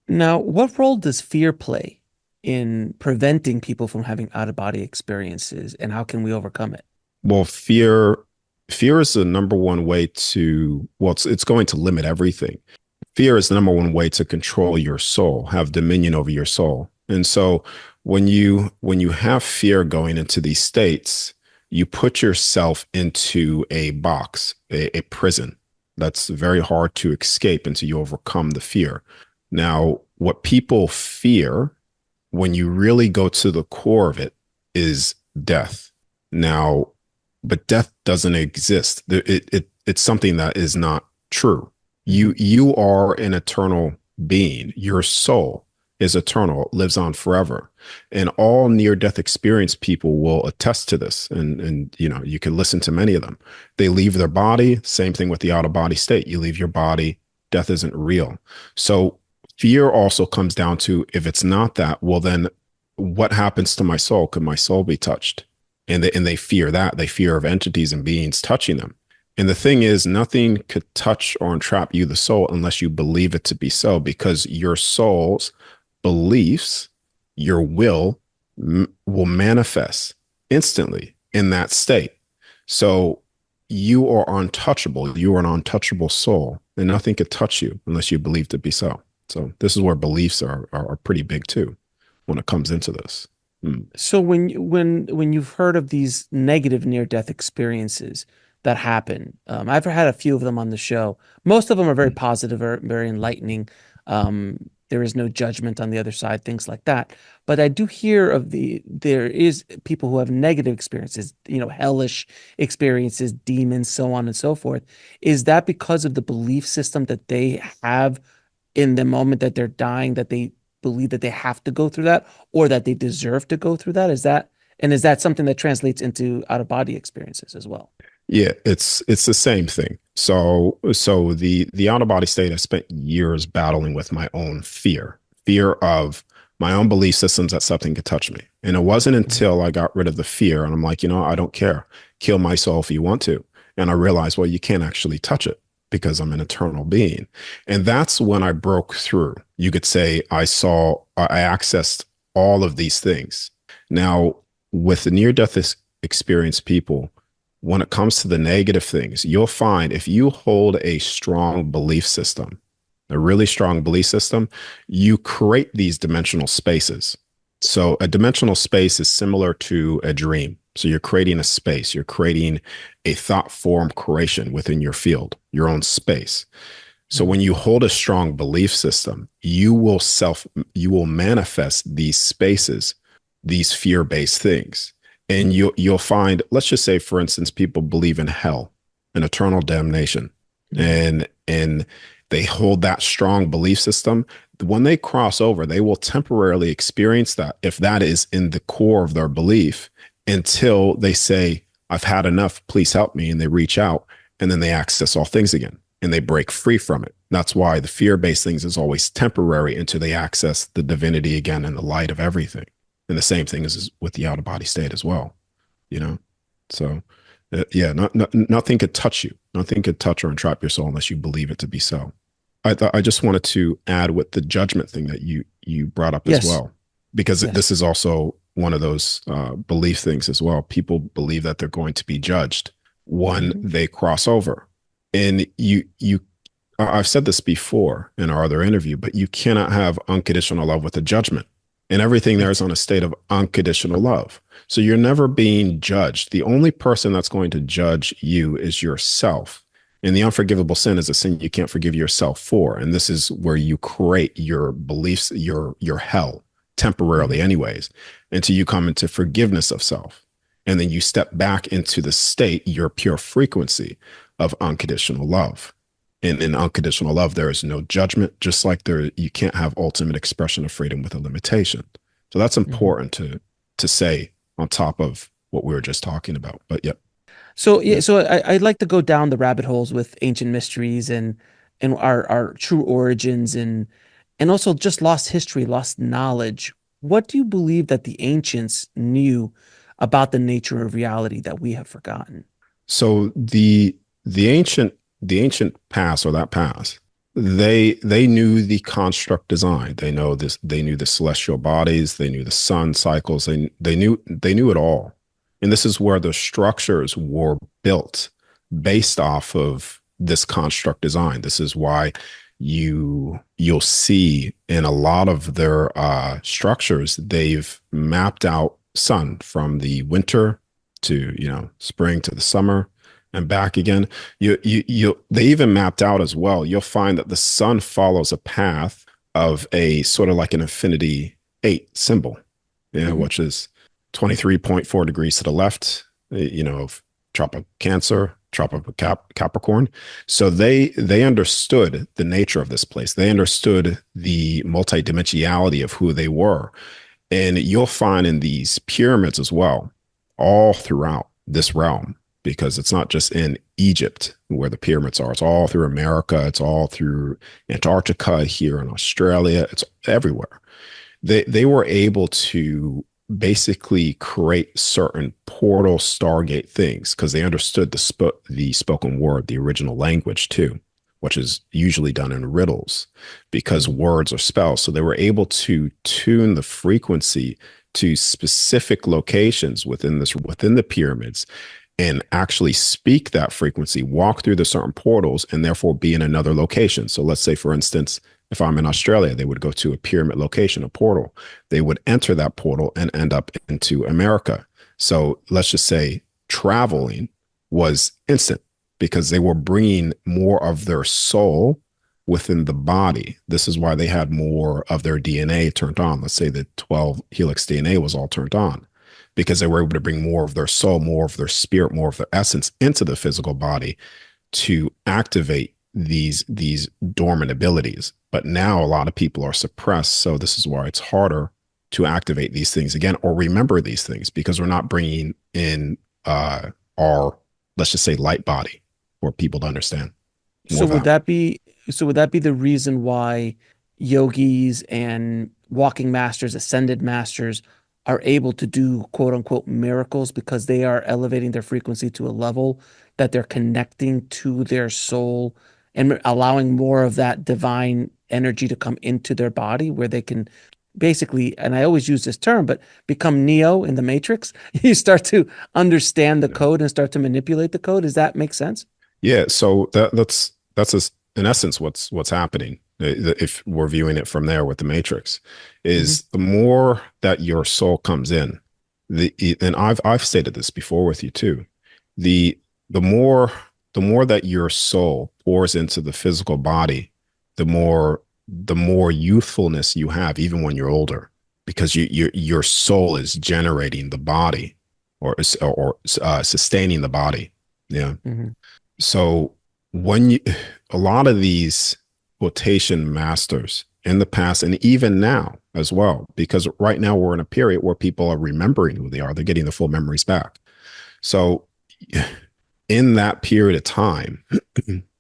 Now, what role does fear play in preventing people from having out-of-body experiences, and how can we overcome it? Well, fear is the number one way to, well, it's going to limit everything. Fear is the number one way to control your soul, have dominion over your soul. And so when you have fear going into these states, you put yourself into a box, a prison that's very hard to escape until you overcome the fear. Now, what people fear when you really go to the core of it is death. Now, but death doesn't exist. It's something that is not true. Mhm. You are an eternal being. Your soul is eternal, lives on forever. And all near death experience people will attest to this. And you know, you can listen to many of them. They leave their body, same thing with the out of body state. You leave your body, death isn't real. So fear also comes down to if it's not that, well then what happens to my soul? Could my soul be touched? And they fear that. They fear of entities and beings touching them. And the thing is, nothing could touch or entrap you, the soul, unless you believe it to be so, because your soul's beliefs, your will manifest instantly in that state. So you are untouchable. You are an untouchable soul, and nothing could touch you unless you believe to be so. So this is where beliefs are pretty big too when it comes into this. Mm. So when you've heard of these negative near-death experiences that happen, I've had a few of them on the show. Most of them are very positive or very enlightening. There is no judgment on the other side, things like that. But I do hear of there is people who have negative experiences, hellish experiences, demons, so on and so forth. Is that because of the belief system that they have in the moment that they're dying, that they believe that they have to go through that or that they deserve to go through that? Is that something that translates into out of body experiences as well? Yeah, it's the same thing. So the out of body state, I spent years battling with my own fear of my own belief systems that something could touch me. And it wasn't Mhm. until I got rid of the fear and I'm like, I don't care. Kill myself if you want to. And I realized, well, you can't actually touch it because I'm an eternal being. And that's when I broke through. You could say I accessed all of these things. Now, with the near death experience people, when it comes to the negative things, you'll find if you hold a strong belief system, a really strong belief system, you create these dimensional spaces. So a dimensional space is similar to a dream. So you're creating a space, you're creating a thought form creation within your field, your own space. So when Mhm. you hold a strong belief system, you will manifest these spaces, these fear-based things. And you'll find, let's just say, for instance, people believe in hell and eternal damnation. Mhm. And they hold that strong belief system. When they cross over, they will temporarily experience that if that is in the core of their belief until they say, I've had enough, please help me. And they reach out and then they access all things again and they break free from it. That's why the fear based things is always temporary until they access the divinity again and the light of everything. And the same thing is with the out of body state as well, you know? So, yeah, nothing could touch you. Nothing could touch or entrap your soul unless you believe it to be so. I just wanted to add with the judgment thing that you brought up as Yes. well, because Yes. this is also one of those belief things as well. People believe that they're going to be judged when Mhm. they cross over, and I've said this before in our other interview, but you cannot have unconditional love with a judgment. And everything there is Yes. on a state of unconditional love. So you're never being judged. The only person that's going to judge you is yourself. And the unforgivable sin is a sin you can't forgive yourself for. And this is where you create your beliefs, your hell temporarily, Mhm. anyways, until you come into forgiveness of self. And then you step back into the state, your pure frequency of unconditional love. And in unconditional love, there is no judgment, just like there you can't have ultimate expression of freedom with a limitation. So that's Mhm. important to say on top of what we were just talking about. But yep, So yeah, yeah. so I'd like to go down the rabbit holes with ancient mysteries and our true origins and also just lost history, lost knowledge. What do you believe that the ancients knew about the nature of reality that we have forgotten? So the ancient past or that past, They knew the construct design. They know this. They knew the celestial bodies. They knew the sun cycles. They knew it all. And this is where the structures were built based off of this construct design. This is why you'll see in a lot of their structures they've mapped out sun from the winter to spring to the summer and back again. They even mapped out as well. You'll find that the sun follows a path of a sort of like an infinity 8 symbol, Hmm. which is 23.4 degrees to the left, of tropical Cancer, tropical Capricorn. So they understood the nature of this place. They understood the multidimensionality of who they were. And you'll find in these pyramids as well, all throughout this realm, because it's not just in Egypt where the pyramids are. It's all through America. It's all through Antarctica, here in Australia. It's everywhere. They were able to basically create certain portal stargate things because they understood the spoken word, the original language too, which is usually done in riddles because words are spells. So they were able to tune the frequency to specific locations within the pyramids and actually speak that frequency, walk through the certain portals, and therefore be in another location. So let's say, for instance, if I'm in Australia, they would go to a pyramid location, a portal. They would enter that portal and end up into America. So let's just say traveling was instant because they were bringing more of their soul within the body. This is why they had more of their DNA turned on. Let's say the 12 helix DNA was all turned on because they were able to bring more of their soul, more of their spirit, more of their essence into the physical body to activate these dormant abilities. But now a lot of people are suppressed. So this is why it's harder to activate these things again or remember these things because we're not bringing in our, let's just say, light body for people to understand more So of would that. that be so would that be the reason why yogis and walking masters, ascended masters are able to do quote unquote miracles because they are elevating their frequency to a level that they're connecting to their soul and allowing more of that divine energy to come into their body where they can basically, and I always use this term, but become Neo in the Matrix. You start to understand the code and start to manipulate the code. Does that make sense? Yeah, so that's in essence what's happening. If we're viewing it from there with the Matrix, Hmm. is the more that your soul comes in, and I've stated this before with you too, the the more the more that your soul pours into the physical body, the more youthfulness you have, even when you're older, because your soul is generating the body, or sustaining the body. Yeah. Hmm. So when a lot of these quotation masters in the past and even now as well, because right now we're in a period where people are remembering who they are, they're getting the full memories back. So in that period of time,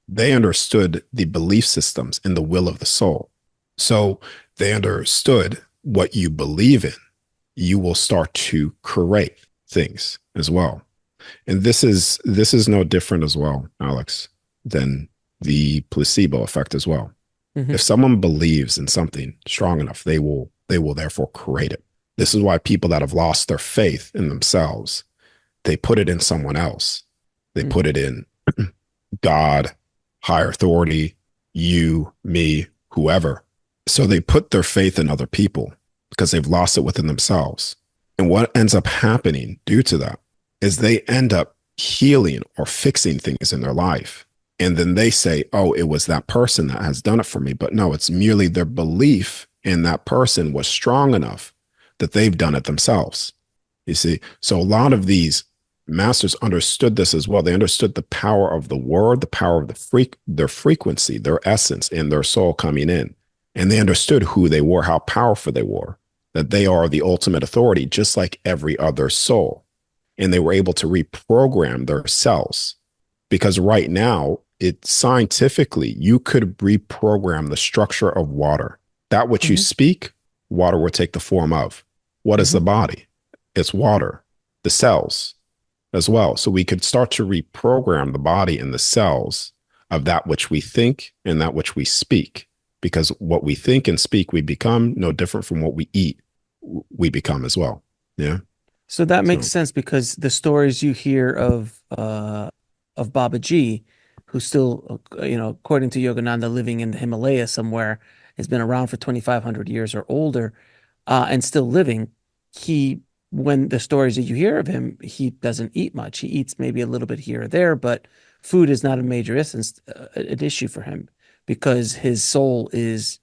they understood the belief systems and the will of the soul. So they understood what you believe in, you will start to create things as well. And this is no different as well, Alex, than the placebo effect as well. Hmm. If someone believes in something strong enough, they will therefore create it. This is why people that have lost their faith in themselves, they put it in someone else. They put Hmm. it in God, higher authority, you, me, whoever. So they put their faith in other people because they've lost it within themselves. And what ends up happening due to that is they end up healing or fixing things in their life. And then they say, oh, it was that person that has done it for me. But no, it's merely their belief in that person was strong enough that they've done it themselves. You see, so a lot of these masters understood this as well. They understood the power of the word, the power of their frequency, their essence, and their soul coming in. And they understood who they were, how powerful they were, that they are the ultimate authority, just like every other soul. And they were able to reprogram their cells because right now, it scientifically, you could reprogram the structure of water. That which you Hmm. speak, water will take the form of. What is the Hmm. body? It's water, the cells as well. So we could start to reprogram the body and the cells of that which we think and that which we speak. Because what we think and speak, we become no different from what we eat, we become as well. Yeah. So that makes So, sense because the stories you hear of Baba Ji, who's still, according to Yogananda, living in the Himalaya somewhere, has been around for 2,500 years or older, and still living. He, when the stories that you hear of him, he doesn't eat much. He eats maybe a little bit here or there, but food is not a major essence, an issue for him because his soul is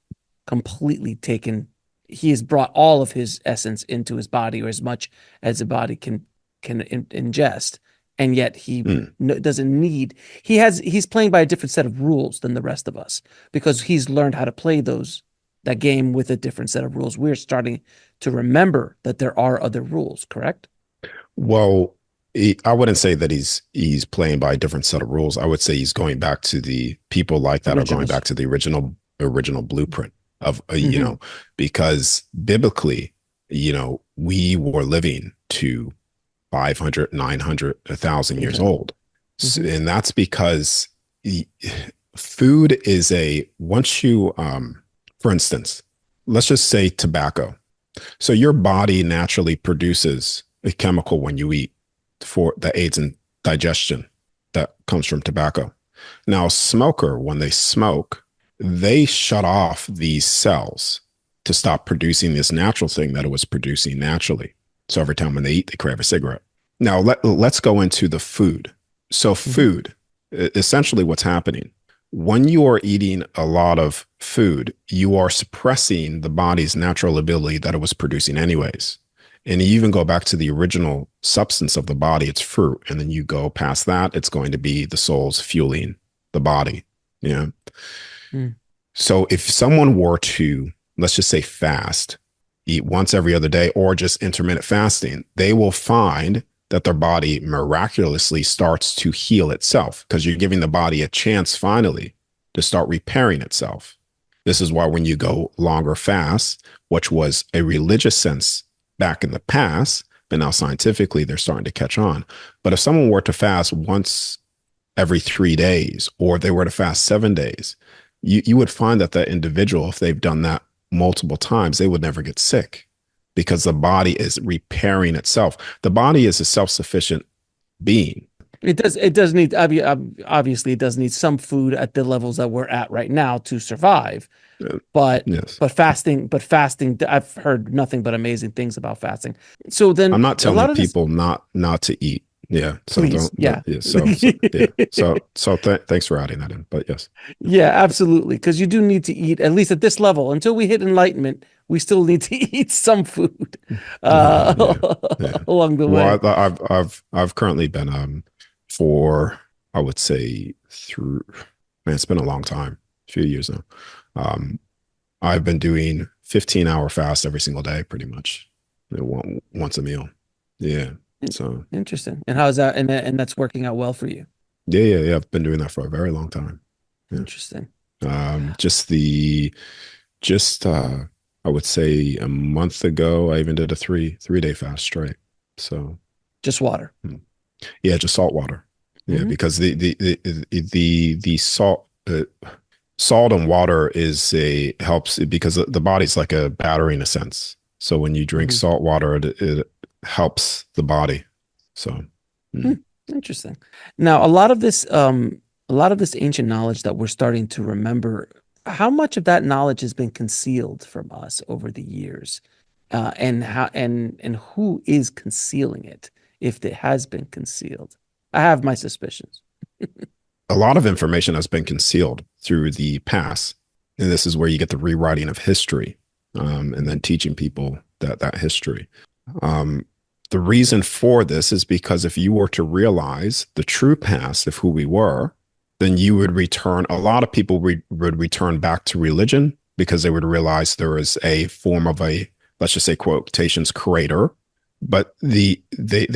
completely taken. He has brought all of his essence into his body, or as much as the body can ingest, and yet he mm. doesn't need. He's playing by a different set of rules than the rest of us because he's learned how to play that game with a different set of rules. We're starting to remember that there are other rules, correct? Well, I wouldn't say that he's playing by a different set of rules. I would say he's going back to the people like that are going Originals. back to the original blueprint of Hmm. because biblically, we were living to 500, 900, 1,000 years Exactly. old. Hmm. And that's because food is once you, for instance, let's just say tobacco. So your body naturally produces a chemical when you eat for that aids in digestion that comes from tobacco. Now, a smoker, when they smoke, they shut off these cells to stop producing this natural thing that it was producing naturally. So every time when they eat, they crave a cigarette. Now, let's go into the food. So, Hmm. food, essentially what's happening when you are eating a lot of food, you are suppressing the body's natural ability that it was producing anyways. And you even go back to the original substance of the body, it's fruit. And then you go past that, it's going to be the soul's fueling the body. Yeah. Mm. So if someone were to, let's just say, fast, eat once every other day, or just intermittent fasting, they will find that their body miraculously starts to heal itself because you're giving the body a chance finally to start repairing itself. This is why when you go longer fasts, which was a religious sense back in the past, but now scientifically they're starting to catch on. But if someone were to fast once every 3 days, or they were to fast 7 days, you would find that that individual, if they've done that multiple times, they would never get sick because the body is repairing itself. The body is a self-sufficient being. It does need obviously it does need some food at the levels that we're at right now to survive. Uh, But yes. fasting, I've heard nothing but amazing things about fasting. So then I'm not a telling lot of this, people not to eat. Yeah. So please, don't, but yeah. yeah. Yeah. Thanks for adding that in. But yes. Yeah, absolutely. Because you do need to eat, at least at this level, until we hit enlightenment, we still need to eat some food Yeah. Yeah. Yeah. along the Well, way. I've currently been for I would say through man, it's been a long time, a few years now. Um, I've been doing 15-hour fast every single day, pretty much. Once a meal. Yeah. In- So Interesting. And how's that? And that's working out well for you. yeah. I've been doing that for a very long time. Yeah. Interesting. Just the just I would say a month ago, I even did a three-day fast straight. So Just water. hmm. Yeah, just salt water. Yeah, Hmm. because the salt and water is a helps because the body's like a battery in a sense. So when you drink Hmm. salt water, it helps the body. So Hmm. mm. Interesting. Now, a lot of this ancient knowledge that we're starting to remember, how much of that knowledge has been concealed from us over the years, and who is concealing it, if it has been concealed? I have my suspicions. A lot of information has been concealed through the past, and this is where you get the rewriting of history, and then teaching people that history. Um, the reason for this is because if you were to realize the true past of who we were, then you would return. A lot of people would return back to religion because they would realize there is a form of a, let's just say, quotations, creator, but they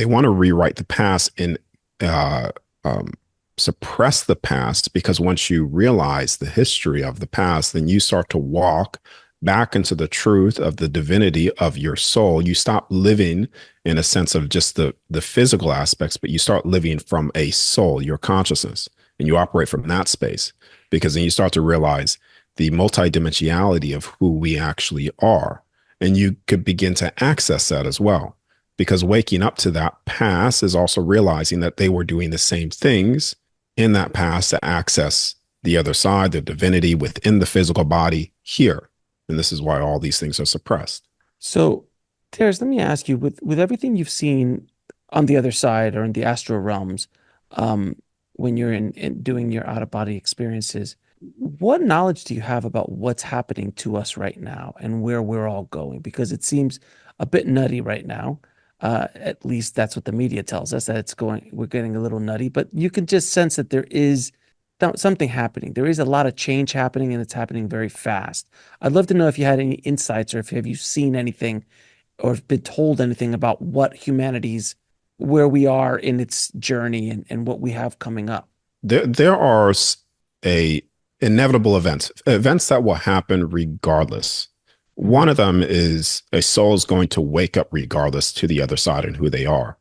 want to rewrite the past and uh, um, suppress the past because once you realize the history of the past, then you start to walk back into the truth of the divinity of your soul. You stop living in a sense of just the physical aspects, but you start living from a soul, your consciousness. and you operate from that space, because then you start to realize the multidimensionality of who we actually are. And you could begin to access that as well. Because waking up to that past is also realizing that they were doing the same things in that past to access the other side, the divinity within the physical body here. And this is why all these things are suppressed. So, Darius, let me ask you, with everything you've seen on the other side or in the astral realms, um, when you're in doing your out of body experiences, what knowledge do you have about what's happening to us right now and where we're all going? Because it seems a bit nutty right now. At least that's what the media tells us, that we're getting a little nutty, but you can just sense that there is something happening. There is a lot of change happening and it's happening very fast. I'd love to know if you had any insights or if have you seen anything or been told anything about where we are in its journey and what we have coming up. There are a inevitable events that will happen regardless. One Hmm. of them is a soul is going to wake up regardless to the other side and who they are.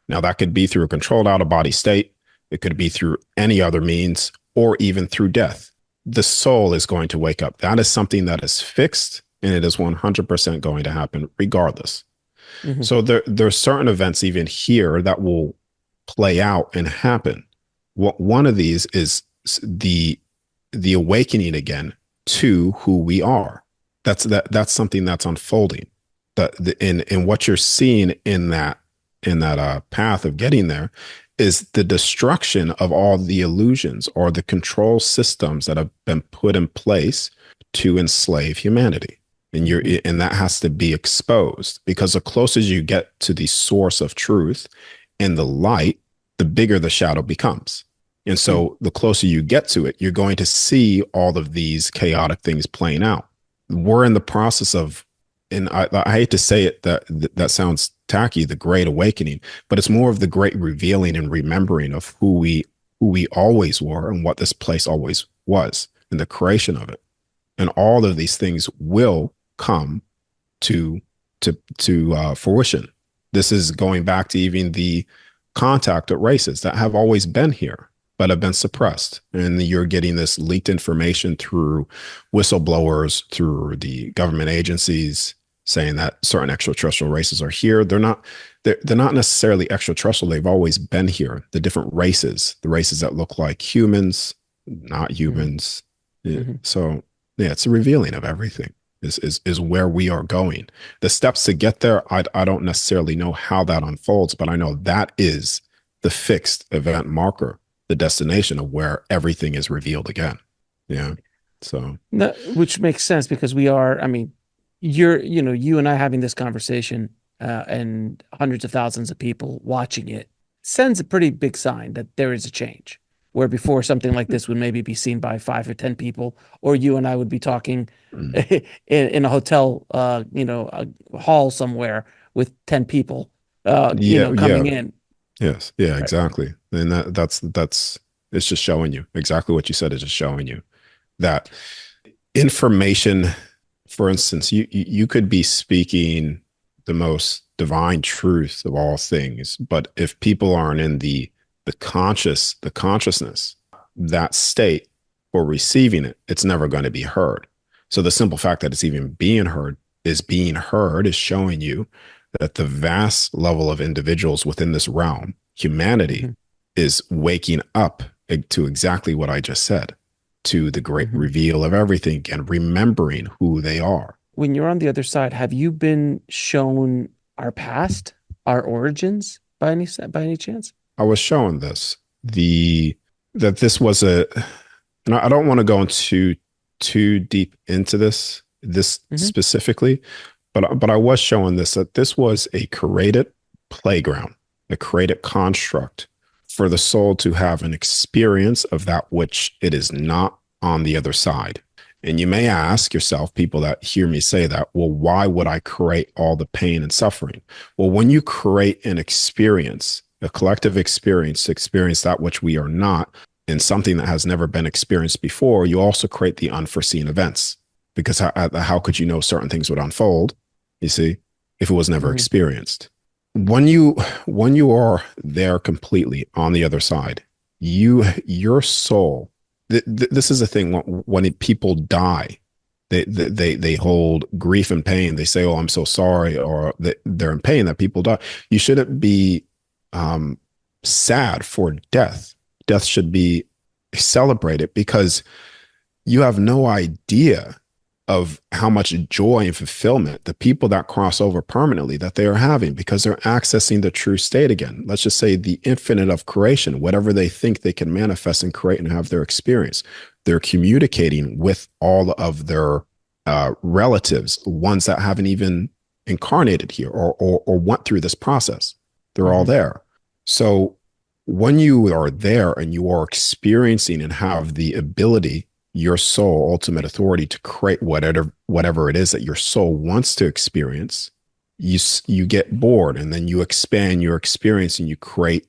Now, that could be through a controlled out of body state. It could be through any other means or even through death. The soul is going to wake up. That is something that is fixed and it is 100% going to happen regardless. Hmm. So there are certain events even here that will play out and happen. One of these is the awakening again to who we are. That's something that's unfolding. In what you're seeing in that path of getting there is the destruction of all the illusions or the control systems that have been put in place to enslave humanity. Hmm. And that has to be exposed, because the closer you get to the source of truth and the light, the bigger the shadow becomes. And Hmm. so the closer you get to it, you're going to see all of these chaotic things playing out. We're in the process of, and I hate to say it, that sounds tacky, the great awakening, but it's more of the great revealing and remembering of who we always were and what this place always was and the creation of it. And all of these things will come to to fruition. This is going back to even the contact at races that have always been here but have been suppressed, and you're getting this leaked information through whistleblowers, through the government agencies, saying that certain extraterrestrial races are here. They're not necessarily extraterrestrial. They've always been here. The different races, the races that look like humans, not Hmm. humans. Yeah. Hmm. So yeah, it's a revealing of everything. Is where we are going. The steps to get there, I don't necessarily know how that unfolds, but I know that is the fixed event marker, the destination of where everything is revealed again. Yeah. So No, which makes sense because I mean, you and I having this conversation, and hundreds of thousands of people watching it sends a pretty big sign that there is a change. Where before something like this would maybe be seen by 5 or 10 people, or you and I would be talking mm, in a hotel, a hall somewhere with 10 people, yeah, coming yeah, in. yes, yeah, Right. exactly. And that's it's just showing you exactly what you said. Is just showing you that information. For instance, you could be speaking the most divine truth of all things, but if people aren't in the consciousness, that state for receiving it, it's never going to be heard. So the simple fact that it's even being heard is showing you that the vast level of individuals within this realm, humanity, Hmm. is waking up to exactly what I just said, to the great Hmm. reveal of everything and remembering who they are. When you're on the other side, have you been shown our past, our origins by any chance? I was showing this, the that this was and I don't want to go into too deep into this Hmm. specifically, but I was showing this, that this was a created playground, a created construct for the soul to have an experience of that which it is not on the other side. And you may ask yourself, people that hear me say that, well, why would I create all the pain and suffering? Well, when you create an experience, a collective experience to experience that which we are not, and something that has never been experienced before, you also create the unforeseen events. Because how could you know certain things would unfold, you see, if it was never Hmm. experienced? When you when you are there completely on the other side, your soul, this is the thing. When people die, they hold grief and pain. They say, "Oh, I'm so sorry," or they're in pain that people die. You shouldn't be um, sad for death. Death should be celebrated because you have no idea of how much joy and fulfillment the people that cross over permanently that they are having because they're accessing the true state again. Let's just say the infinite of creation, whatever they think they can manifest and create and have their experience. They're communicating with all of their relatives, ones that haven't even incarnated here or went through this process. They're all Hmm. there. So when you are there and you are experiencing and have the ability, your soul ultimate authority to create whatever it is that your soul wants to experience, you get bored and then you expand your experience and you create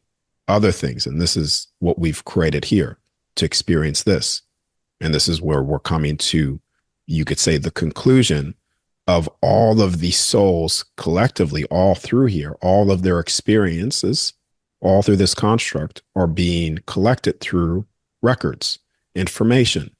other things. And this is what we've created here to experience this. And this is where we're coming to, you could say, the conclusion of all of the souls collectively, all through here, all of their experiences, all through this construct are being collected through records, information.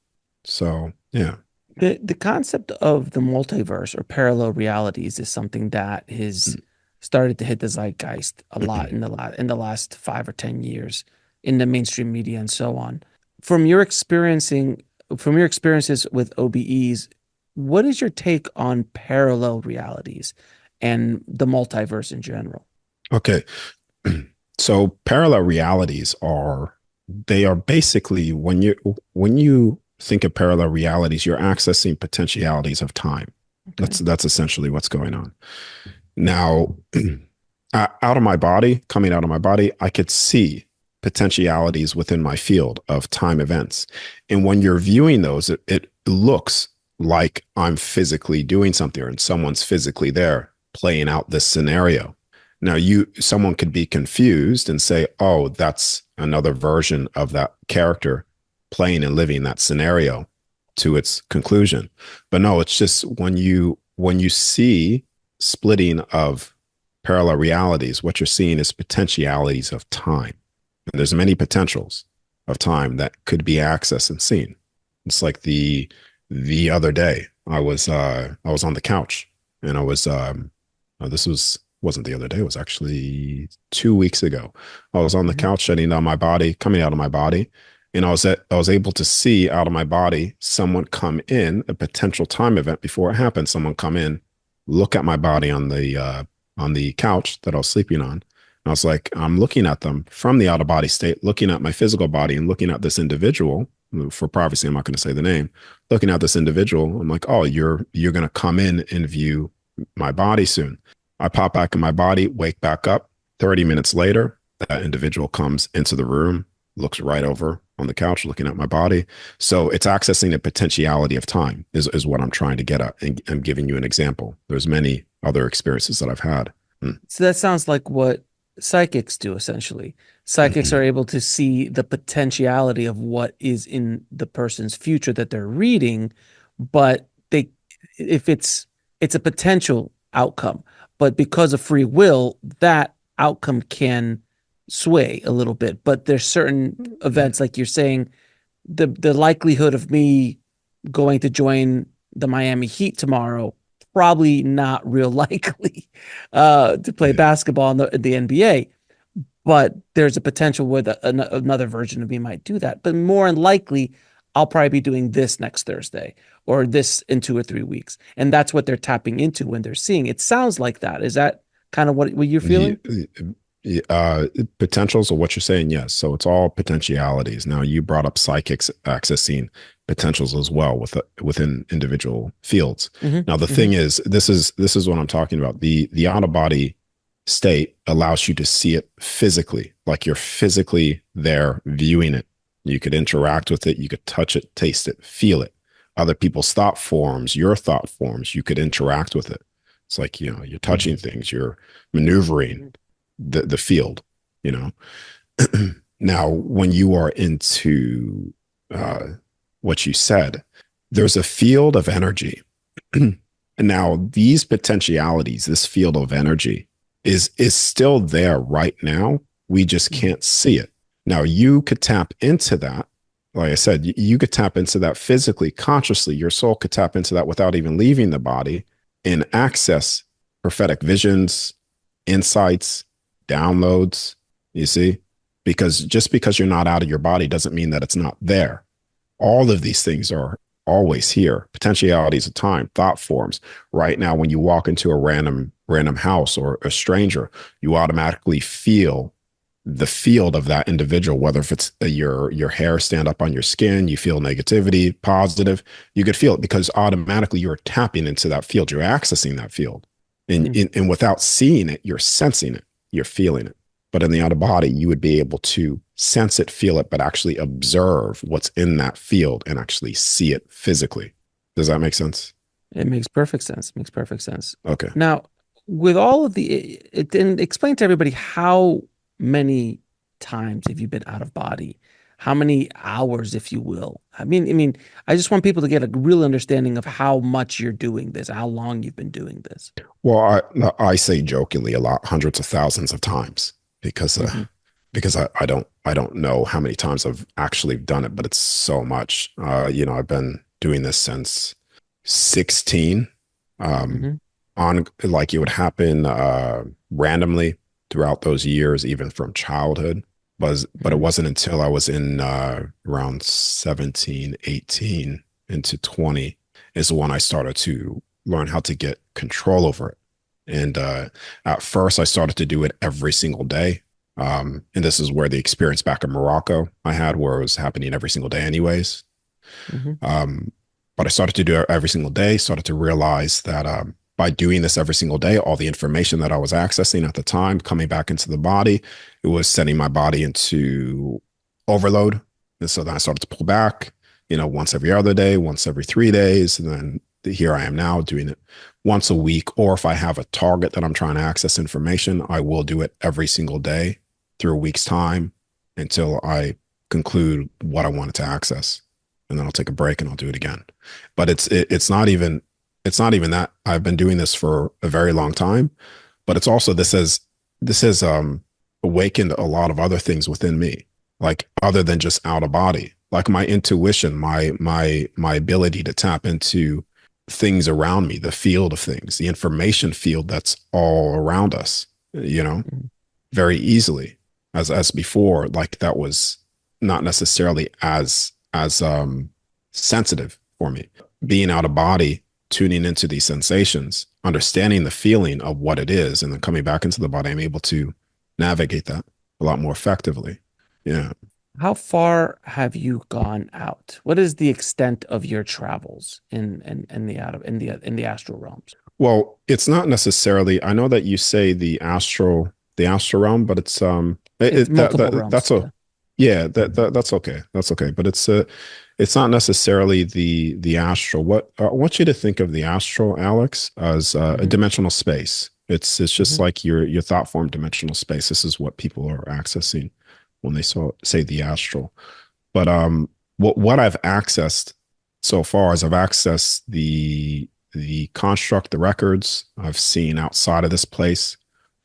So, yeah. The concept of the multiverse or parallel realities is something that has started to hit the zeitgeist a lot in the last 5 or 10 years in the mainstream media and so on. From your experiencing from your experiences with OBEs, what is your take on parallel realities and the multiverse in general? Okay. So parallel realities are, they are basically, when you think of parallel realities, you're accessing potentialities of time. Okay. That's essentially what's going on. Now, out of my body, coming out of my body, I could see potentialities within my field of time events. And when you're viewing those, it looks like I'm physically doing something and someone's physically there playing out this scenario. Now, someone could be confused and say, "Oh, that's another version of that character playing and living that scenario to its conclusion." But no, it's just when you see splitting of parallel realities, what you're seeing is potentialities of time. And there's many potentials of time that could be accessed and seen. It's like the other day, I was on the couch and I was this wasn't the other day, it was actually 2 weeks ago. I was on the Mhm. couch shutting down my body, coming out of my body, and I was able to see out of my body someone come in, a potential time event before it happened. Someone come in, look at my body on the couch that I was sleeping on. And I was like, I'm looking at them from the out of body state, looking at my physical body and looking at this individual. For privacy, I'm not going to say the name. Looking at this individual, I'm like, "Oh, you're going to come in and view my body soon." I pop back in my body, wake back up. 30 minutes later, that individual comes into the room, looks right over on the couch, looking at my body. So it's accessing the potentiality of time is what I'm trying to get at. And I'm giving you an example. There's many other experiences that I've had. So that sounds like what psychics do essentially. Psychics are able to see the potentiality of what is in the person's future that they're reading, but they if it's a potential outcome, but because of free will, that outcome can sway a little bit. But there's certain events like you're saying, the likelihood of me going to join the Miami Heat tomorrow, probably not real likely to play Yeah. basketball in the NBA. But there's a potential where another version of me might do that. But more than likely, I'll probably be doing this next Thursday or this in 2 or 3 weeks. And that's what they're tapping into when they're seeing. It sounds like that. Is that kind of what you're Yeah, feeling? potentials of what you're saying, yes. So it's all potentialities. Now you brought up psychics accessing potentials as well within individual fields. Hmm. Now the Hmm. thing is, this is what I'm talking about. The out of body state allows you to see it physically, like you're physically there viewing it. You could interact with it, you could touch it, taste it, feel it. Other people's thought forms, your thought forms, you could interact with it. It's like, you're touching things, you're maneuvering the field, you know. Now, when you are into what you said, there's a field of energy. And now these potentialities, this field of energy is still there right now. We just can't see it. Now you could tap into that. Like I said, you could tap into that physically, consciously. Your soul could tap into that without even leaving the body and access prophetic visions, insights, downloads. You see? Because just because you're not out of your body doesn't mean that it's not there. All of these things are always here. Potentialities of time, thought forms. Right now, when you walk into a random house or a stranger, you automatically feel the field of that individual, whether if it's your hair stand up on your skin, you feel negativity, positive, you could feel it because automatically you're tapping into that field, you're accessing that field. Mm. And without seeing it, you're sensing it, you're feeling it. But in the out of body, you would be able to sense it, feel it, but actually observe what's in that field and actually see it physically. Does that make sense? It makes perfect sense. Makes perfect sense. Okay. Now, with all of and explain to everybody how many times have you been out of body? How many hours, if you will? I just want people to get a real understanding of how much you're doing this, how long you've been doing this. Well, I say jokingly a lot, hundreds of thousands of times because uh, Hmm. because I don't know how many times I've actually done it, but it's so much. I've been doing this since 16. Um, Hmm. on like it would happen randomly throughout those years, even from childhood. But it Hmm. wasn't until I was in around 17, 18 into 20 is when I started to learn how to get control over it. And at first, I started to do it every single day. And this is where the experience back in Morocco I had, where it was happening every single day, anyways. Hmm. Um, but I started to do it every single day, started to realize that by doing this every single day, all the information that I was accessing at the time coming back into the body, it was sending my body into overload. And so then I started to pull back, once every other day, once every 3 days. And then here I am now doing it once a week. Or if I have a target that I'm trying to access information, I will do it every single day through a week's time until I conclude what I wanted to access, and then I'll take a break and I'll do it again. But it's not even that. I've been doing this for a very long time, but it's also this has awakened a lot of other things within me, like other than just out of body, like my intuition, my ability to tap into things around me, the field of things, the information field that's all around us, you know, very easily as before. Like that was not necessarily as sensitive for me. Being out of body, tuning into these sensations, understanding the feeling of what it is, and then coming back into the body, I'm able to navigate that a lot more effectively. Yeah. How far have you gone out? What is the extent of your travels in the out of in the astral realms? Well, it's not necessarily. I know that you say the astral realm, but it's It's multiple that's realms. a Yeah. yeah, that's okay. That's okay. But it's not necessarily the astral. What I want you to think of the astral, Alex, as a Hmm. dimensional space. It's just Hmm. like your thought form dimensional space. This is what people are accessing when they say the astral. But what I've accessed so far is I've accessed the construct, the records I've seen outside of this place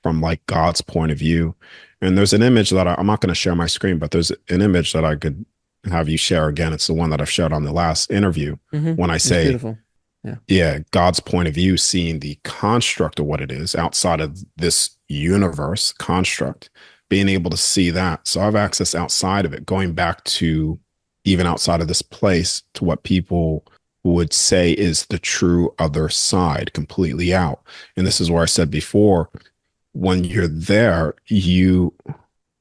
from like God's point of view. And there's an image that I'm not going to share my screen, but there's an image that I could have you share again. It's the one that I've shared on the last interview Hmm. when I It's say, beautiful. Yeah. yeah, God's point of view, seeing the construct of what it is outside of this universe construct, being able to see that. So I've access outside of it, going back to even outside of this place to what people would say is the true other side, completely out. And this is where I said before, when you're there,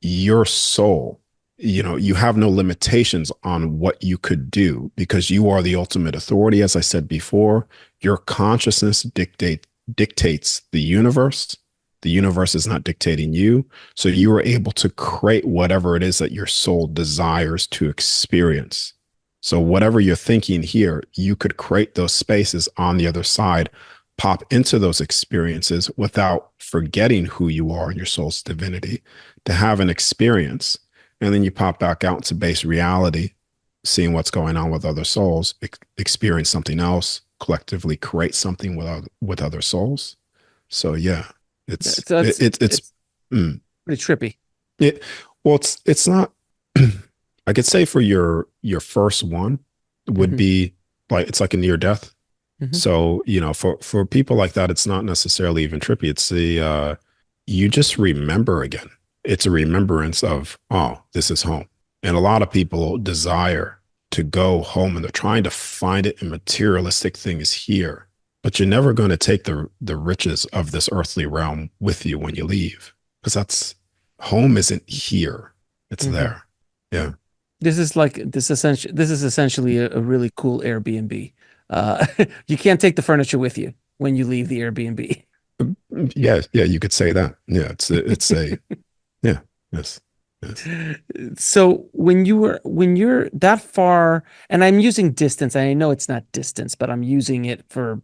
your soul, you have no limitations on what you could do because you are the ultimate authority. As I said before, your consciousness dictates the universe is not dictating you, so you are able to create whatever it is that your soul desires to experience. So whatever you're thinking here, you could create those spaces on the other side, pop into those experiences without forgetting who you are and your soul's divinity, to have an experience. And then you pop back out into base reality, seeing what's going on with other souls, experience something else, collectively create something with other souls. So yeah, So it's it's mm, pretty trippy. it well, it's not. I could say for your first one would Hmm. be like it's like a near death. Hmm. So, for people like that, it's not necessarily even trippy. It's you just remember again. It's a remembrance of, oh, this is home. And a lot of people desire to go home and they're trying to find it in materialistic things here. But you're never going to take the riches of this earthly realm with you when you leave. Because that's home isn't here. It's Hmm. there. Yeah. This is essentially a really cool Airbnb. You can't take the furniture with you when you leave the Airbnb. Yeah, yeah, you could say that. Yeah, it's a yeah, yes, yes, So when you're that far, and I'm using distance, and I know it's not distance, but I'm using it for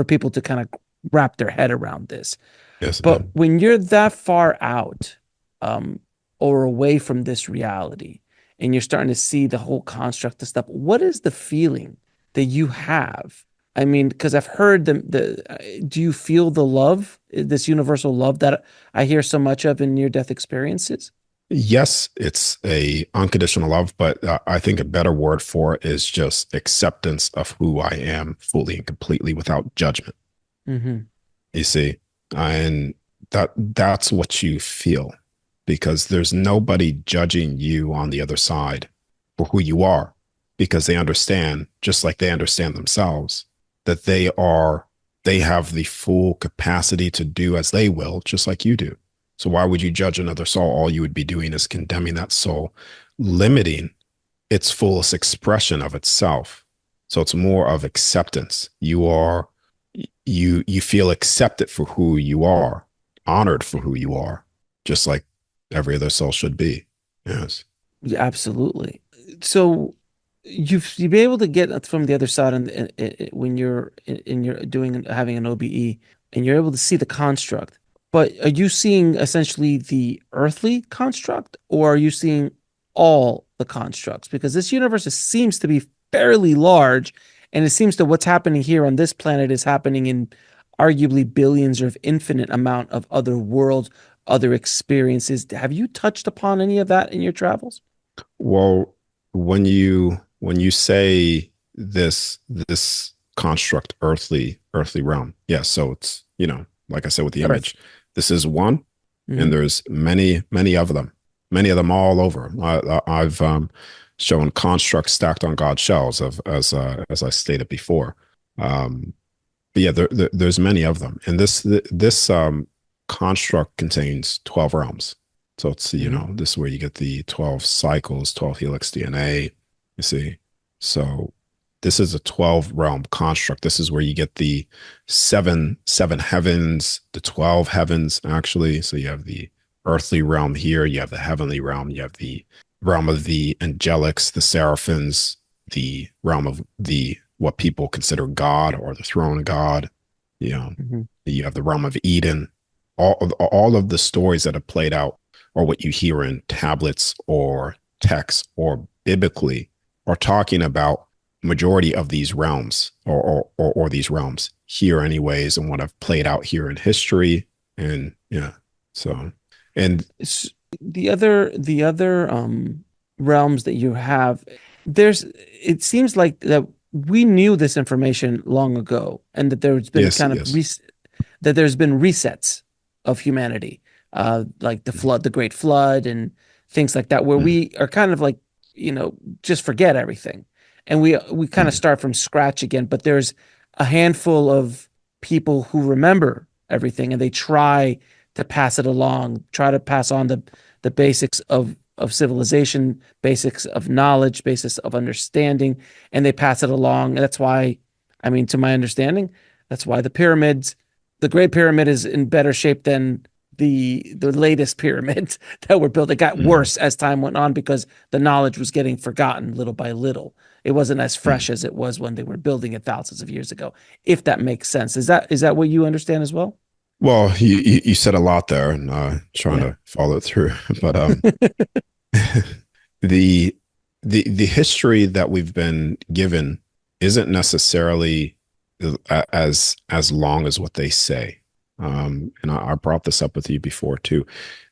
people to kind of wrap their head around this. yes, But when you're that far out, um, or away from this reality, and you're starting to see the whole construct of stuff, what is the feeling that you have? I mean, because I've heard do you feel the love, this universal love that I hear so much of in near-death experiences? yes. It's a unconditional love, but I think a better word for it is just acceptance of who I am fully and completely without judgment. Hmm. You see, and that's what you feel because there's nobody judging you on the other side for who you are because they understand, just like they understand themselves, that they have the full capacity to do as they will, just like you do. So why would you judge another soul? All you would be doing is condemning that soul, limiting its fullest expression of itself. So it's more of acceptance. You feel accepted for who you are, honored for who you are, just like every other soul should be. Yes. Yeah, absolutely. So you've been able to get from the other side, and when you're in you're doing having an OBE, and you're able to see the construct. But are you seeing essentially the earthly construct, or are you seeing all the constructs? Because this seems to be fairly large, and it seems that what's happening here on this planet is happening in arguably billions or infinite amount of other worlds, other experiences. Have you touched upon any of that in your travels? Well, when you say this construct, earthly realm, yeah. So it's like I said with the Earth. image, this is one, and Hmm. there's many of them all over. I've shown constructs stacked on God's shells, of as I stated before. Um, but yeah, there's many of them, and this construct contains 12 realms. So it's Hmm. this is where you get the 12 cycles, 12 helix DNA. You see, so this is a 12 realm construct. This is where you get the seven heavens, the 12 heavens actually. So you have the earthly realm here, you have the heavenly realm, you have the realm of the angelics, the seraphims, the realm of the what people consider God or the throne of God. You know, Hmm. you have the realm of Eden. All of the stories that have played out, or what you hear in tablets or texts or biblically, are talking about majority of these realms, or these realms here anyways, and what have played out here in history. And yeah, so and The other realms that you have, it seems like that we knew this information long ago, and that there's been yes, kind of yes. that there's been resets of humanity, like the Great Flood, and things like that, where Mm-hmm. we are kind of like, just forget everything, and we kind of Mm-hmm. start from scratch again. But there's a handful of people who remember everything, and they try to pass it along, try to pass on the basics of civilization, basics of knowledge, basics of understanding, and they pass it along. And that's why, I mean, to my understanding, that's why the Great Pyramid is in better shape than the latest pyramids that were built. It got Mm-hmm. worse as time went on because the knowledge was getting forgotten little by little. It wasn't as fresh as it was when they were building it thousands of years ago. If that makes sense, is that what you understand as well? Well, you said a lot there, and trying Yeah. to follow it through, but the the history that we've been given isn't necessarily as long as what they say. And I brought this up with you before too.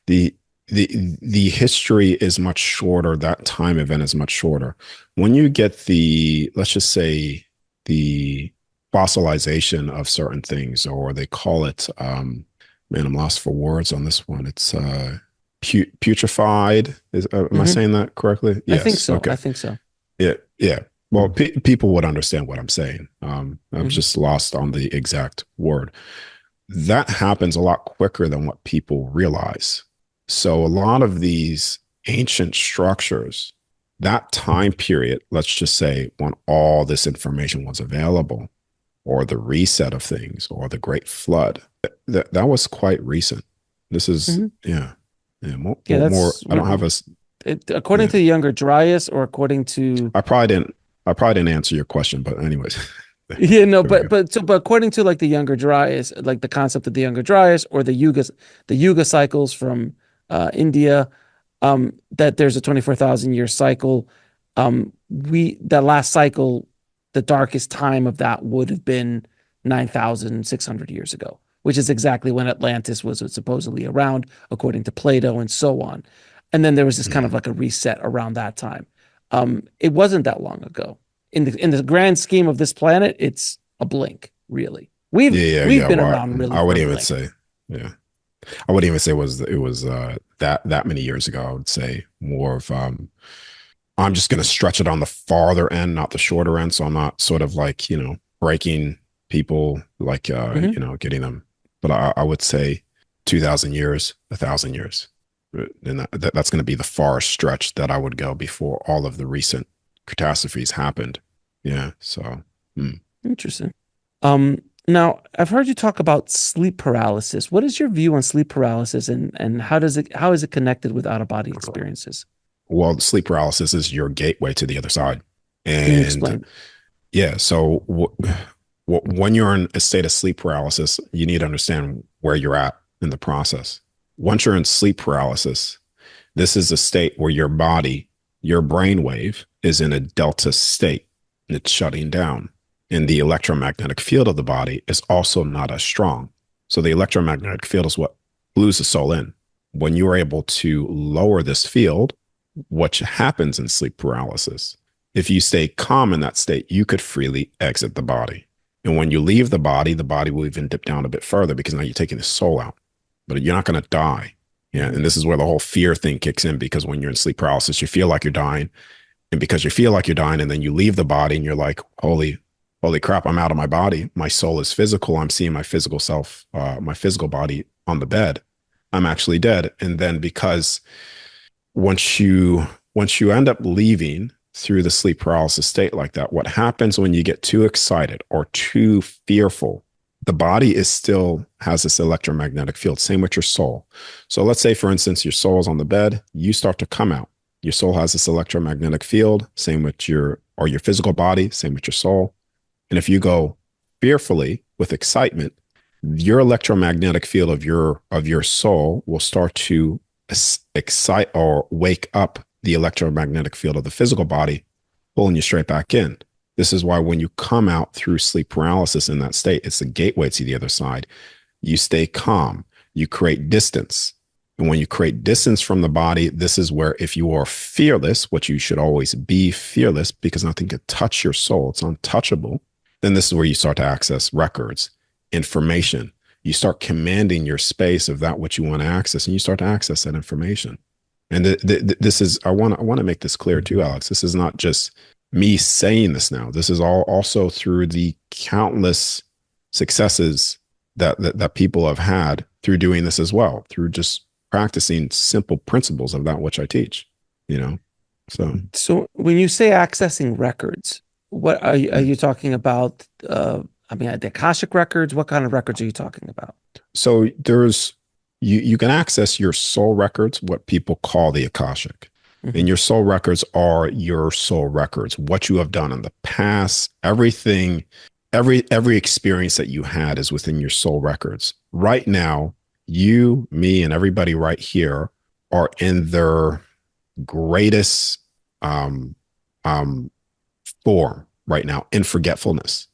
The the history is much shorter. That time event is much shorter. When you get the, let's just say, the fossilization of certain things, or they call it, man, I'm lost for words on this one. It's putrefied. Am I Hmm. saying that correctly? I think Yes. so. I Okay. think so. Yeah. Yeah. Well, people would understand what I'm saying. I'm Hmm. just lost on the exact word. That happens a lot quicker than what people realize. So a lot of these ancient structures, that time period, let's just say when all this information was available, or the reset of things, or the Great Flood, that was quite recent. This is, Hmm. yeah, yeah, Yeah, more. that's I don't have a, according yeah. to the Younger Dryas, or according to I probably didn't. I probably didn't answer your question, but anyways, there yeah, no, we go. but according to like the Younger Dryas, like the concept of the Younger Dryas or the Yuga cycles from India, that there's a 24,000 year cycle. We that last cycle, the darkest time of that would have been 9,600 years ago, which is exactly when Atlantis was supposedly around, according to Plato and so on. And then there was this kind of Mm. like a reset around that time. It wasn't that long ago. In the grand scheme of this planet, it's a blink, really. We've Yeah, yeah, we've yeah. been Well, around really I for would a even blink. say, yeah. I wouldn't even say it was that many years ago. I would say more of I'm just gonna stretch it on the farther end, not the shorter end. So I'm not sort of like, breaking people like Hmm. getting them. But I would say 2,000 years, 1,000 years. And that's gonna be the far stretch that I would go before all of the recent catastrophes happened. Yeah. So Interesting. Um, Now I've heard you talk about sleep paralysis. What is your view on sleep paralysis, and how is it connected with out of body experiences? well, sleep paralysis is your gateway to the other side. Can you And explain? yeah, so when you're in a state of sleep paralysis, you need to understand where you're at in the process. Once you're in sleep paralysis, this is a state where your body, your brainwave, is in a delta state and it's shutting down. And the electromagnetic field of the body is also not as strong. So the electromagnetic field is what glues the soul in. When you are able to lower this field, what happens in sleep paralysis? If you stay calm in that state, you could freely exit the body. And when you leave the body will even dip down a bit further because now you're taking the soul out, but you're not going to die. Yeah. Mhm. And this is where the whole fear thing kicks in because when you're in sleep paralysis, you feel like you're dying. And because you feel like you're dying, and then you leave the body and you're like, holy crap, I'm out of my body. My soul is physical. I'm seeing my physical self, my physical body on the bed. I'm actually dead. And then because once you end up leaving through the sleep paralysis state like that, what happens when you get too excited or too fearful? The body is still has this electromagnetic field. Same with your soul. So let's say, for instance, your soul is on the bed. You start to come out. Your soul has this electromagnetic field. Same with your physical body. Same with your soul. And if you go fearfully with excitement, your electromagnetic field of your soul will start to excite or wake up the electromagnetic field of the physical body, pulling you straight back in. This is why when you come out through sleep paralysis in that state, it's the gateway to the other side. You stay calm, you create distance. And when you create distance from the body, this is where if you are fearless, which you should always be fearless because nothing can touch your soul, it's untouchable, then this is where you start to access records, information. You start commanding your space of that which you want to access, and you start to access that information. And this is I want to make this clear too, Alex. This is not just me saying this now. This is all also through the countless successes that people have had through doing this as well, through just practicing simple principles of that which I teach. You know, so So when you say accessing records, what are mm. you talking about? I mean, the Akashic records. What kind of records are you talking about? so there's you can access your soul records, what people call the Akashic. Hmm. And your soul records are your soul records, what you have done in the past, everything, every experience that you had is within your soul records. Right now, you, me, and everybody right here are in their greatest um, um, form right now in forgetfulness.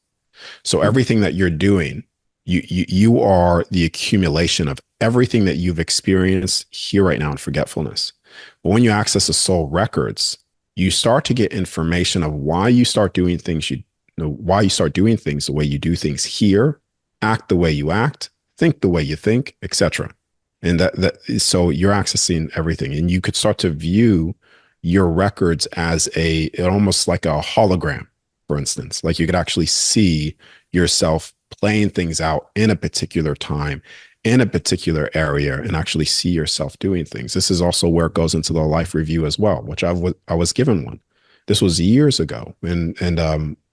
So Hmm. everything that you're doing You are the accumulation of everything that you've experienced here right now in forgetfulness. But when you access the soul records, you start to get information of why you start doing things why you start doing things the way you do things here, act the way you act, think the way you think, etc. And so you're accessing everything, and you could start to view your records as almost like a hologram, for instance. Like you could actually see yourself playing things out in a particular time, in a particular area, and actually see yourself doing things. This is also where it goes into the life review as well, which I was given one. This was years ago, and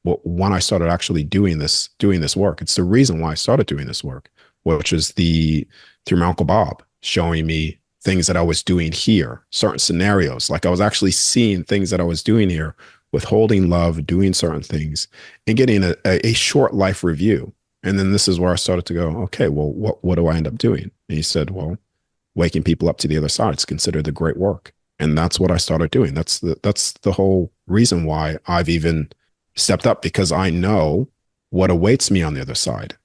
when I started actually doing this work, it's the reason why I started doing this work, which is through my Uncle Bob showing me things that I was doing here, certain scenarios. Like I was actually seeing things that I was doing here, withholding love, doing certain things, and getting a short life review. And then this is where I started to go, okay, well, what do I end up doing? And he said, well, waking people up to the other side. It's considered the great work. And that's what I started doing. That's the whole reason why I've even stepped up, because I know what awaits me on the other side.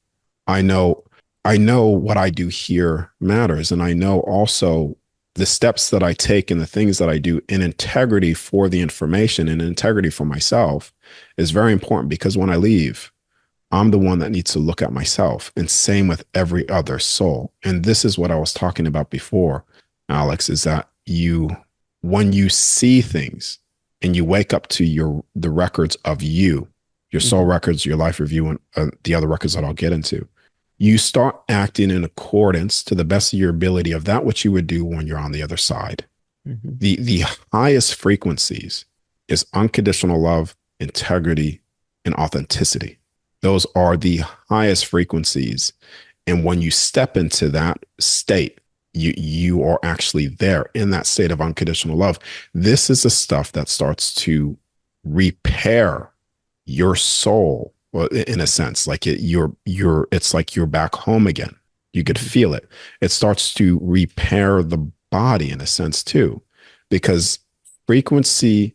I know I know what I do here matters. And I know also the steps that I take and the things that I do in integrity for the information and integrity for myself is very important, because when I leave, I'm the one that needs to look at myself, and same with every other soul. And this is what I was talking about before, Alex, is that when you see things and you wake up to the records of your soul Mhm. records, your life review, and the other records that I'll get into, you start acting in accordance to the best of your ability of that which you would do when you're on the other side. Mhm. The highest frequencies is unconditional love, integrity, and authenticity. Those are the highest frequencies. And when you step into that state, you are actually there in that state of unconditional love. This is the stuff that starts to repair your soul, well, in a sense. Like it's like you're back home again. You could Mhm. feel it. It starts to repair the body in a sense too, because frequency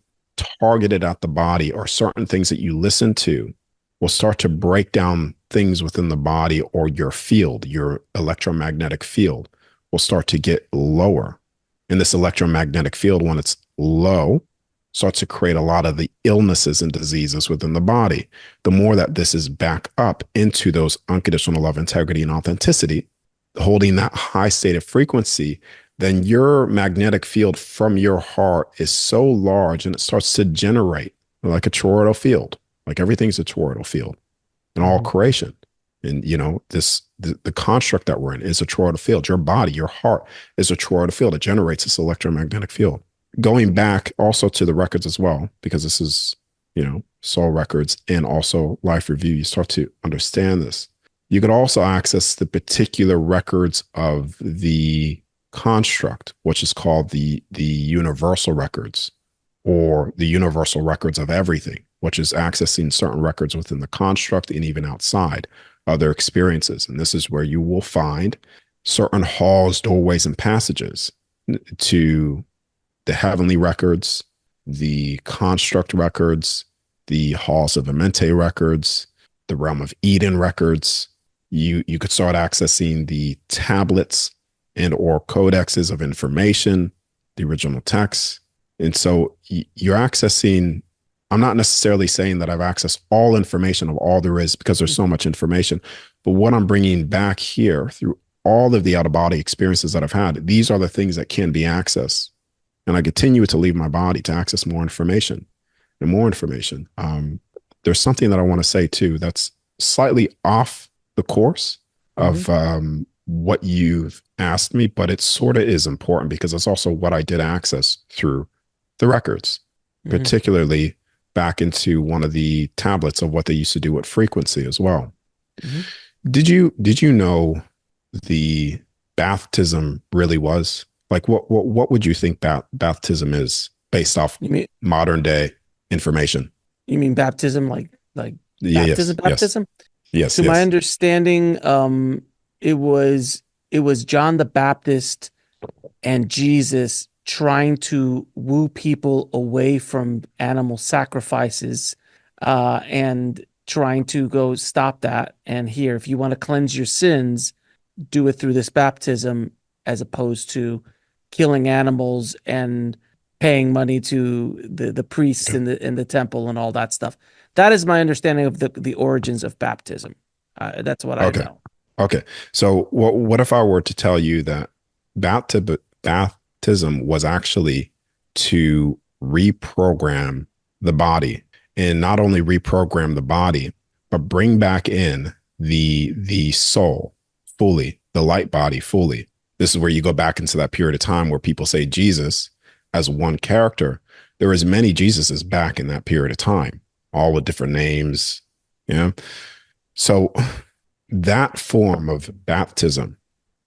targeted at the body, or certain things that you listen to, will start to break down things within the body, or your field, your electromagnetic field will start to get lower. And this electromagnetic field, when it's low, starts to create a lot of the illnesses and diseases within the body. The more that this is back up into those unconditional love, integrity, and authenticity, holding that high state of frequency, then your magnetic field from your heart is so large, and it starts to generate like a toroidal field. Like everything's a toroidal field in all Mhm. creation. And the construct that we're in is a toroidal field. Your body, your heart is a toroidal field. It generates this electromagnetic field. Going back also to the records as well, because this is, soul records and also life review, you start to understand this. You could also access the particular records of the construct, which is called the universal records, or the universal records of everything, which is accessing certain records within the construct and even outside other experiences. And this is where you will find certain halls, doorways, and passages to the heavenly records, the construct records, the halls of Amente records, the realm of Eden records. You could start accessing the tablets and or codexes of information, the original texts. And so you're accessing, I'm not necessarily saying that I've accessed all information of all there is, because there's so Mhm. much information. But what I'm bringing back here through all of the out of body experiences that I've had, these are the things that can be accessed. And I continue to leave my body to access more information and more information. There's something that I want to say too that's slightly off the course Mhm. of what you've asked me, but it sort of is important, because it's also what I did access through the records, Mhm. particularly back into one of the tablets of what they used to do with frequency as well. Mhm. Did you know the baptism really was? Like what would you think baptism is based off You mean modern day information? you mean baptism, like baptism, Yes, yes, baptism? yes, To my yes. understanding, it was it was John the Baptist and Jesus trying to woo people away from animal sacrifices, and trying to go stop that. And here, if you want to cleanse your sins, do it through this baptism as opposed to killing animals and paying money to the priests Yeah. in the temple and all that stuff. That is my understanding of the origins of baptism. That's what I Okay. know. Okay. So what if I were to tell you that baptism was actually to reprogram the body, and not only reprogram the body, but bring back in the soul fully, the light body fully. This is where you go back into that period of time where people say Jesus as one character. There is many Jesuses back in that period of time, all with different names. Yeah. So that form of baptism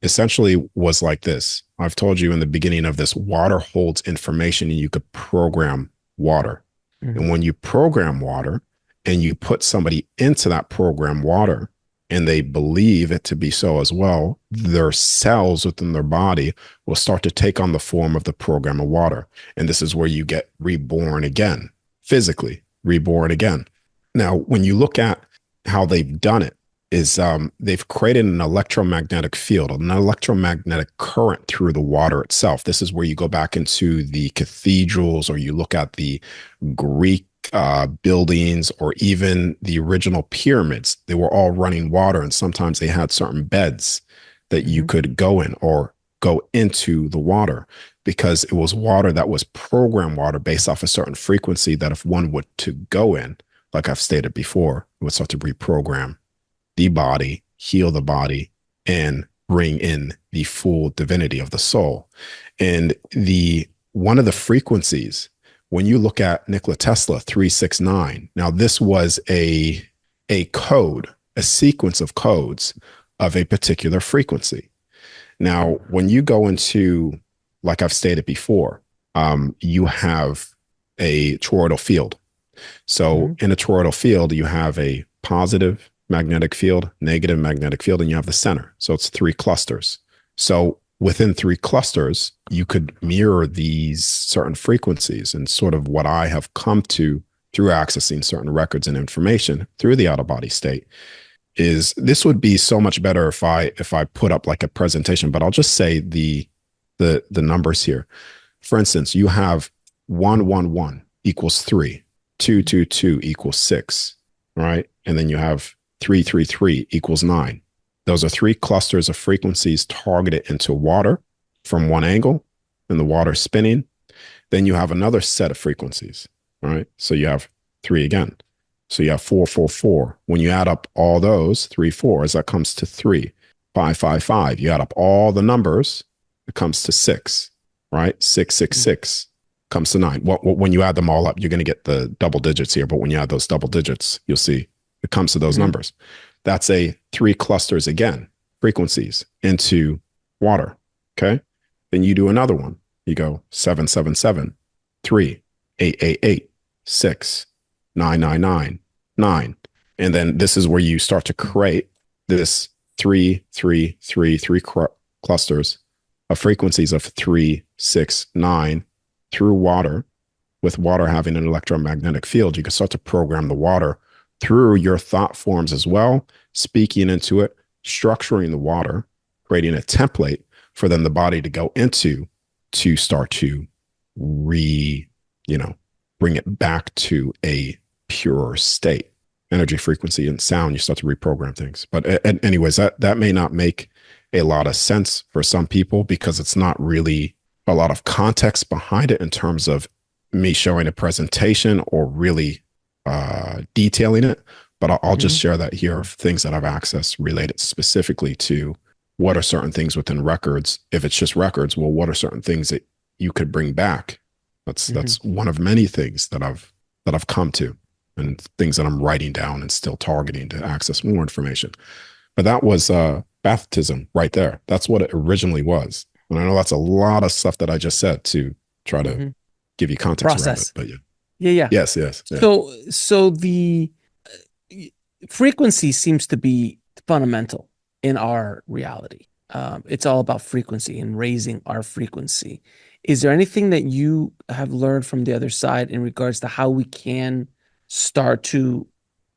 essentially was like this. I've told you in the beginning of this, water holds information and you could program water. Mhm. And when you program water and you put somebody into that program water and they believe it to be so as well, their cells within their body will start to take on the form of the program of water. And this is where you get reborn again, physically reborn again. Now, when you look at how they've done it, is they've created an electromagnetic field, an electromagnetic current through the water itself. This is where you go back into the cathedrals or you look at the Greek buildings or even the original pyramids. They were all running water, and sometimes they had certain beds that you Mhm. could go in or go into the water because it was water that was programmed water based off a certain frequency that if one would to go in, like I've stated before, it would start to reprogram the body, heal the body, and bring in the full divinity of the soul. And the one of the frequencies, when you look at Nikola Tesla 369, now this was a code, a sequence of codes of a particular frequency. Now, when you go into, like I've stated before, you have a toroidal field. So Mhm. in a toroidal field, you have a positive magnetic field, negative magnetic field, and you have the center. So it's three clusters. So within three clusters, you could mirror these certain frequencies. And sort of what I have come to through accessing certain records and information through the out of body state is this would be so much better if I put up like a presentation, but I'll just say the numbers here. For instance, you have 111 equals 3, 222 equals 6, right? And then you have 333 equals 9. Those are three clusters of frequencies targeted into water from one angle, and the water spinning. Then you have another set of frequencies, right? So you have 3 again. So you have 444. When you add up all those 3 fours, that comes to 3. 555. You add up all the numbers, it comes to 6, right? 666 comes to 9. Well, when you add them all up, you're going to get the double digits here. But when you add those double digits, you'll see it comes to those Mhm. numbers. That's a 3 clusters again, frequencies into water. Okay. Then you do another one. You go 777, 3, 888, 6, 999, 9. And then this is where you start to create this three clusters of frequencies of 3, 6, 9 through water. With water having an electromagnetic field, you can start to program the water through your thought forms as well, speaking into it, structuring the water, creating a template for then the body to go into to start to re, you know, bring it back to a pure state. Energy, frequency, and sound, you start to reprogram things. But anyways, that may not make a lot of sense for some people because it's not really a lot of context behind it in terms of me showing a presentation or really detailing it. But I'll just Mhm. share that here of things that I've accessed related specifically to what are certain things within records. If it's just records, well, what are certain things that you could bring back? Mhm. That's one of many things that I've come to and things that I'm writing down and still targeting to access more information. But that was baptism right there. That's what it originally was. And I know that's a lot of stuff that I just said to try to Mhm. give you context around it. Process. But yeah, Yeah, yeah. yes, yes, yeah. So the frequency seems to be fundamental in our reality. It's all about frequency and raising our frequency. Is there anything that you have learned from the other side in regards to how we can start to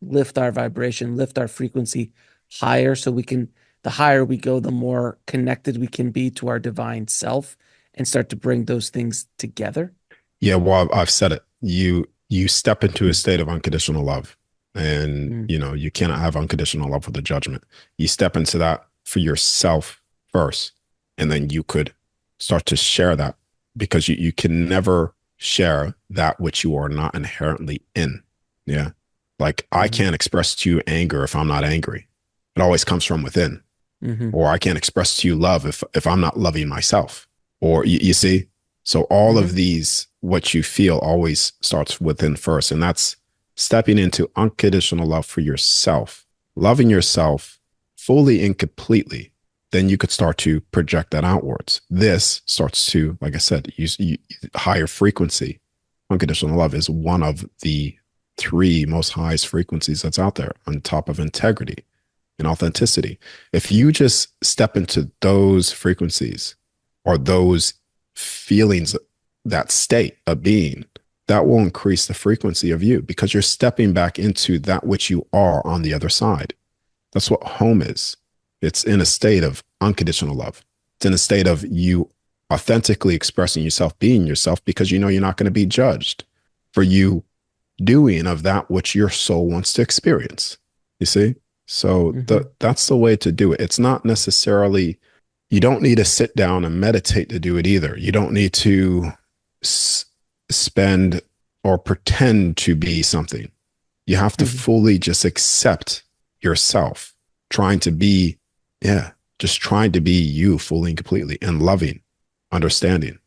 lift our vibration, lift our frequency higher so we can, the higher we go, the more connected we can be to our divine self and start to bring those things together. Yeah, well, I've said it. You step into a state of unconditional love, and Mm, you cannot have unconditional love with a judgment. You step into that for yourself first, and then you could start to share that, because you can never share that which you are not inherently in. Yeah. Like, I mhm, can't express to you anger if I'm not angry. It always comes from within. mhm, Or I can't express to you love if I'm not loving myself. Or you see, so all of mhm, these, what you feel always starts within first, and that's stepping into unconditional love for yourself, loving yourself fully and completely. Then you could start to project that outwards. This starts to, like I said, use higher frequency. Unconditional love is one of the three most highest frequencies that's out there, on top of integrity and authenticity. If you just step into those frequencies, or those feelings, that state of being, that will increase the frequency of you, because you're stepping back into that which you are on the other side. That's what home is. It's in a state of unconditional love. It's in a state of you authentically expressing yourself, being yourself, because you know you're not going to be judged for you doing of that which your soul wants to experience. You see? So mhm, that's the way to do it. It's not necessarily, you don't need to sit down and meditate to do it either. You don't need to spend or pretend to be something. You have to mhm. fully just accept yourself, trying to be, yeah, just trying to be you fully and completely, and loving, understanding.